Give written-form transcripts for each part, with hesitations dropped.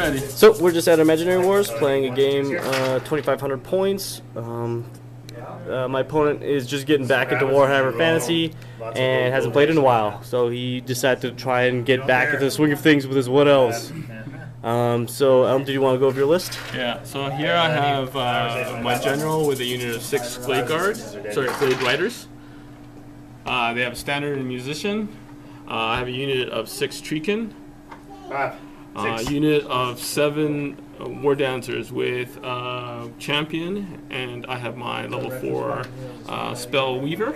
ready. So we're just at Imaginary Wars playing a game, 2,500 points. My opponent is just getting back into Warhammer Fantasy and hasn't played in a while, so he decided to try and get back into the swing of things with his Wood Elves. So Elm, do you want to go over your list? Yeah, so here I have my general with a unit of 6 Glade Riders. They have a standard and musician. I have a unit of 6 Treekin. Unit of 7 War Dancers with Champion, and I have my level 4 Spell Weaver.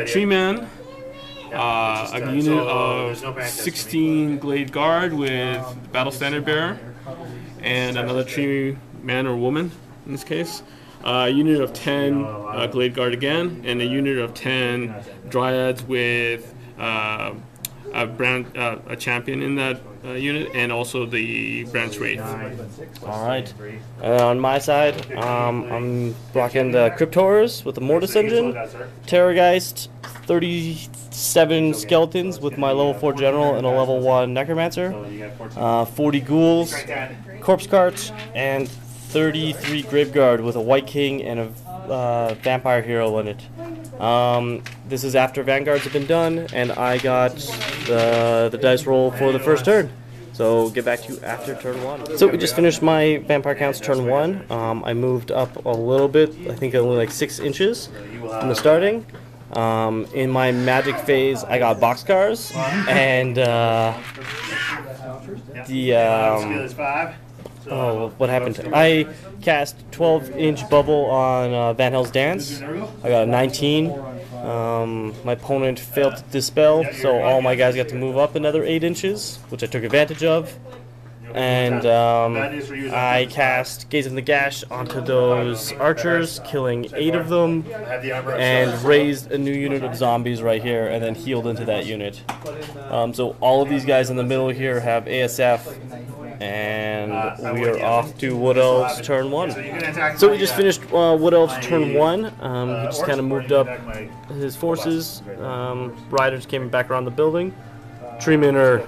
Tree Man. A unit of 16 Glade Guard with Battle Standard Bearer, and another Tree Man or Woman in this case. A unit of 10 Glade Guard again, and a unit of 10 Dryads with a champion in that unit, and also the Branch Wraith. Alright. On my side, I'm rocking the Crypt Horrors with the Mortis Engine, Terrorgeist, 37 Skeletons with my level 4 General and a level 1 Necromancer, 40 Ghouls, Corpse Cart, and 33 Graveguard with a White King and a Vampire Hero in it. This is after Vanguards have been done, and I got the dice roll for the first turn. So get back to you after turn 1. So we just finished my Vampire Counts turn 1. I moved up a little bit, I think only like 6 inches from the starting. In my magic phase, I got boxcars, and what happened? I cast 12-inch bubble on Van Hell's Dance. I got a 19. My opponent failed to dispel, so all my guys got to move up another 8 inches, which I took advantage of. And I cast Gaze in the Gash onto those archers, killing 8 of them, and raised a new unit of zombies right here, and then healed into that unit. So all of these guys in the middle here have ASF, and we are off to Wood Elves turn 1. So we just finished Wood Elves turn 1. He just kind of moved up his forces. Riders came back around the building. Treemen are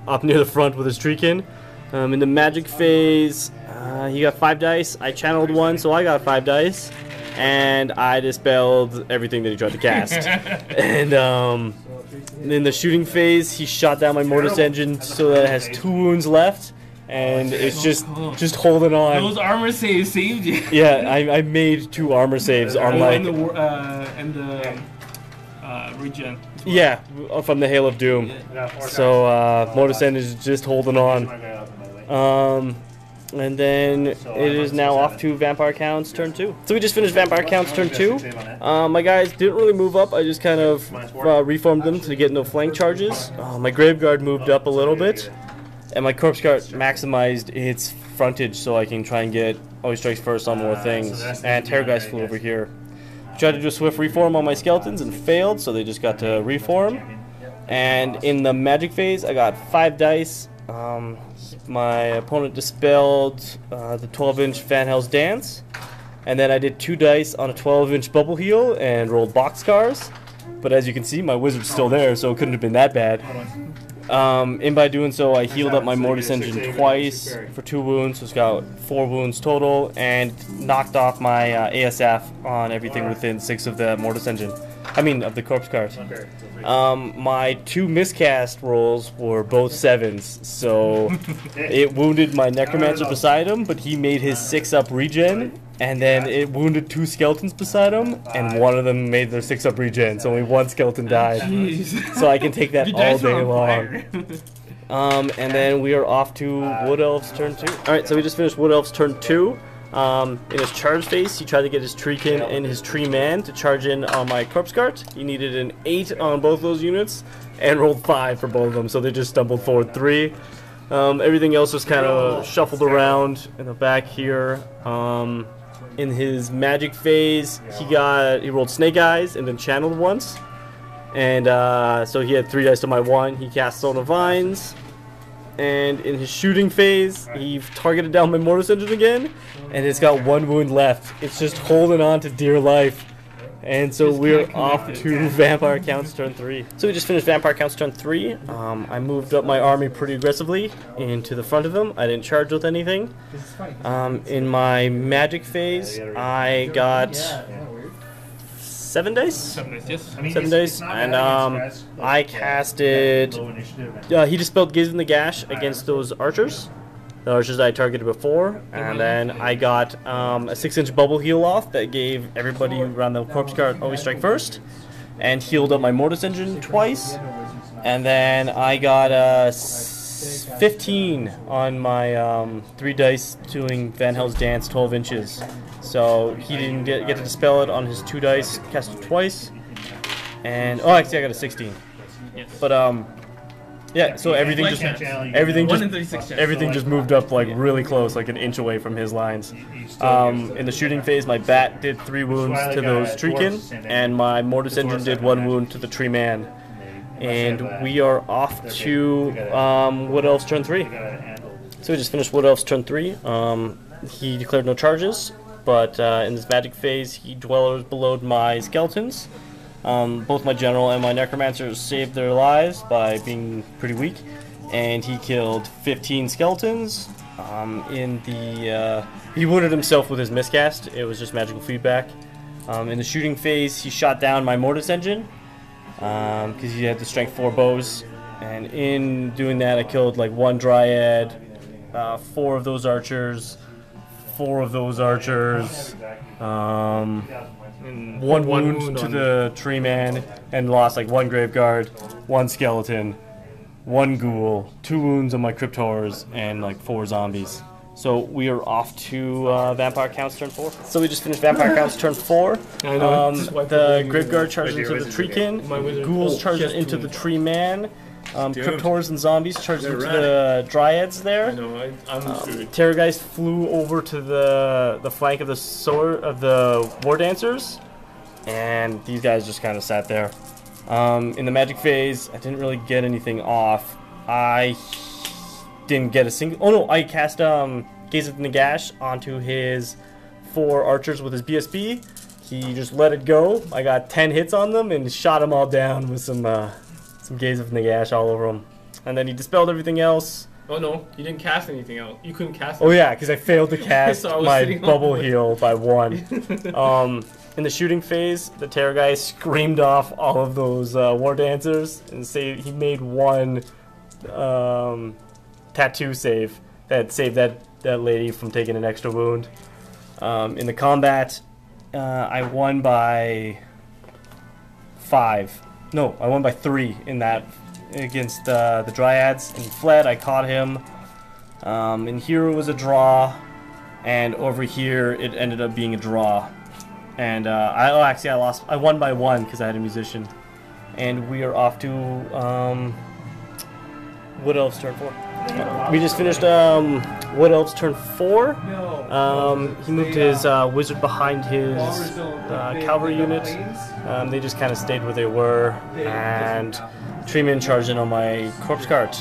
up near the front with his Treekin. In the magic phase, he got 5 dice. I channeled 1, so I got 5 dice. And I dispelled everything that he tried to cast. And in the shooting phase, he shot down my Mortis Engine so that it has 2 wounds left. And it's just holding on. Those armor saves saved you. Yeah, I made 2 armor saves on like... And the regen. Yeah, from the Hail of Doom. So Mortis Engine is just holding on. And then it is now off to Vampire Counts turn 2. So we just finished Vampire Counts turn 2. My guys didn't really move up. I just kind of reformed them to get no flank charges. My Graveguard moved up a little bit. And my Corpse Cart maximized its frontage so I can try and get Always Strikes First on more things. And Terrorgeist flew over here. Tried to do a swift reform on my skeletons and failed, so they just got to reform. And in the magic phase, I got 5 dice. My opponent dispelled the 12-inch Van Hell's Dance. And then I did 2 dice on a 12-inch Bubble Heal and rolled boxcars. But as you can see, my wizard's still there, so it couldn't have been that bad. And by doing so, I healed up my Mortis Engine twice for 2 wounds, so it's got 4 wounds total, and knocked off my ASF on everything within 6 of the Mortis Engine. I mean, of the Corpse Cart. My 2 miscast rolls were both 7s, so it wounded my Necromancer beside him, but he made his 6-up regen, and then it wounded 2 skeletons beside him, and one of them made their 6-up regen, so only 1 skeleton died. Jeez. So I can take that all day long. And then we are off to Wood Elves turn 2. Alright, so we just finished Wood Elves turn 2. In his charge phase, he tried to get his Treekin and his Tree Man to charge in on my Corpse Cart. He needed an 8 on both those units and rolled 5 for both of them, so they just stumbled forward 3. Everything else just kind of shuffled around in the back here. In his magic phase, he rolled Snake Eyes and then channeled once. And so he had 3 dice to my 1. He cast Zone of Vines. And in his shooting phase, he targeted down my Mortis Engine again, and it's got 1 wound left. It's just holding on to dear life. And so we're off to Vampire Counts turn 3. So we just finished Vampire Counts turn 3. I moved up my army pretty aggressively into the front of them. I didn't charge with anything. In my magic phase, I got 7 dice? 7 dice, yes. 7 dice. And I casted... he dispelled Gaze in the Gash against those archers. The archers I targeted before, and then I got a 6-inch bubble heal off that gave everybody around the corpse cart always strike first, and healed up my Mortis Engine twice, and then I got 15 on my 3 dice doing Van Hell's Dance 12 inches. So he didn't get to dispel it on his 2 dice, cast it twice, and oh, actually I got a 16. Yes. But yeah, so everything just moved up like really close, like an inch away from his lines. In the shooting phase, my bat did 3 wounds to those treekin, and my Mortis Engine did 1 wound to the tree man. And we are off to Wood Elves turn 3. So we just finished Wood Elves turn 3. He declared no charges, but in this magic phase, he dwellers belowed my skeletons. Both my general and my necromancers saved their lives by being pretty weak, and he killed 15 skeletons. He wounded himself with his miscast. It was just magical feedback. In the shooting phase, he shot down my Mortis Engine because he had the strength 4 bows, and in doing that, I killed like 1 dryad, 4 of those archers, 4 of those archers. 1 wound to the tree man, and lost like 1 grave guard, 1 skeleton, 1 ghoul, 2 wounds on my crypt horrors, and like 4 zombies. So we are off to Vampire Counts turn 4. So we just finished Vampire Counts turn 4. The grave guard charges into the treekin, ghouls charges into the tree man. Crypt horrors and zombies charged into the dryads there. I know, I'm Terrorgeist flew over to the flank of the war dancers, and these guys just kind of sat there. In the magic phase, I didn't really get anything off. I didn't get a single. Oh no, I cast Gaze of Nagash onto his 4 archers with his BSB. He just let it go. I got 10 hits on them and shot them all down with some Gaze of Nagash all over him. And then he dispelled everything else. Oh no, you didn't cast anything else. You couldn't cast anything. Oh yeah, because I failed to cast my bubble heal by 1. In the shooting phase, the terror guy screamed off all of those war dancers and he made 1 tattoo save that saved that lady from taking an extra wound. In the combat, I won by 5. No, I won by 3 in that against the Dryads. And he fled. I caught him. And here it was a draw, and over here it ended up being a draw. And actually I lost. I won by 1 because I had a musician. And we are off to Wood Elves turn 4. We just finished Wood Elves turn 4. He moved his wizard behind his cavalry unit. They just kind of stayed where they were, and Treeman charged in on my corpse cart.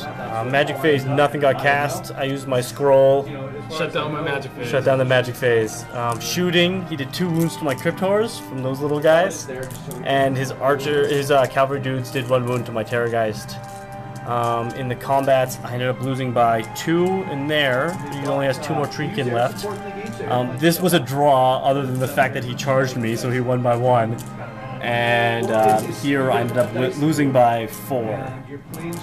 Magic phase, nothing got cast. I used my scroll. Shut down my magic phase. Shut down the magic phase. Shooting, he did 2 wounds to my crypt horrors from those little guys, and his cavalry dudes did 1 wound to my Terrorgeist. In the combats, I ended up losing by 2 in there. He only has 2 more Treekin left. This was a draw, other than the fact that he charged me, so he won by 1. And here I ended up losing by 4.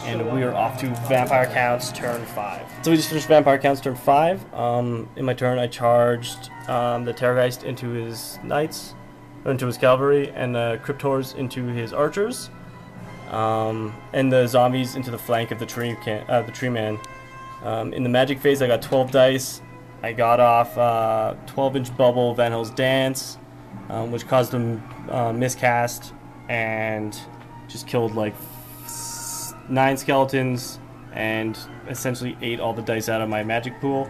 And we are off to Vampire Counts turn 5. So we just finished Vampire Counts turn 5. In my turn, I charged the Terrorgeist into his knights, or into his cavalry, and the Crypt Horrors into his archers. And the zombies into the flank of the tree man. In the magic phase, I got 12 dice. I got off 12-inch bubble Van Hell's Dance, which caused him miscast and just killed like 9 skeletons and essentially ate all the dice out of my magic pool.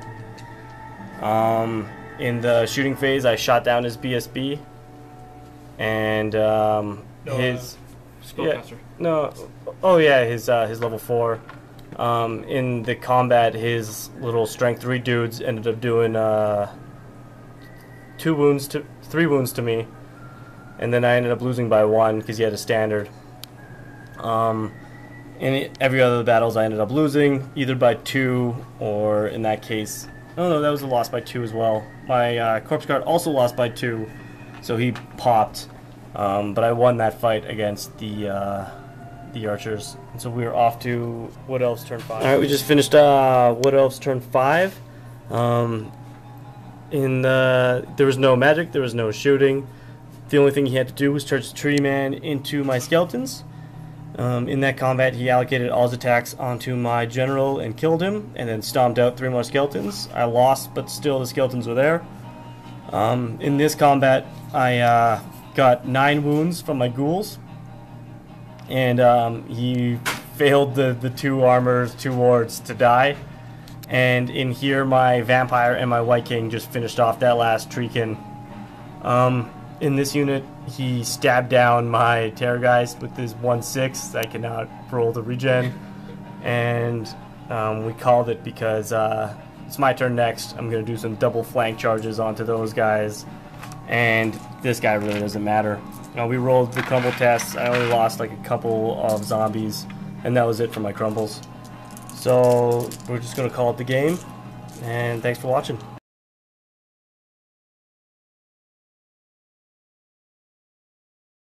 In the shooting phase, I shot down his BSB and his spellcaster. His level 4. In the combat, his little strength 3 dudes ended up doing 3 wounds to me. and then I ended up losing by 1 because he had a standard. In every other battles, I ended up losing either by 2 or, in that case, oh no, that was a loss by 2 as well. My corpse guard also lost by 2, so he popped, but I won that fight against the archers. And so we were off to Wood Elves turn 5. All right, we just finished Wood Elves turn 5. There was no magic, there was no shooting. The only thing he had to do was charge the tree man into my skeletons. In that combat, he allocated all his attacks onto my general and killed him, and then stomped out 3 more skeletons. I lost, but still the skeletons were there. In this combat, I got 9 wounds from my ghouls, and he failed the 2 armors, 2 wards to die. And in here, my vampire and my white king just finished off that last treekin. In this unit, he stabbed down my Terrorgeist with his 1/6. I cannot roll the regen, and we called it because it's my turn next. I'm going to do some double flank charges onto those guys, and this guy really doesn't matter. We rolled the crumble tests. I only lost like a couple of zombies, and that was it for my crumbles. So we're just going to call it the game, and thanks for watching.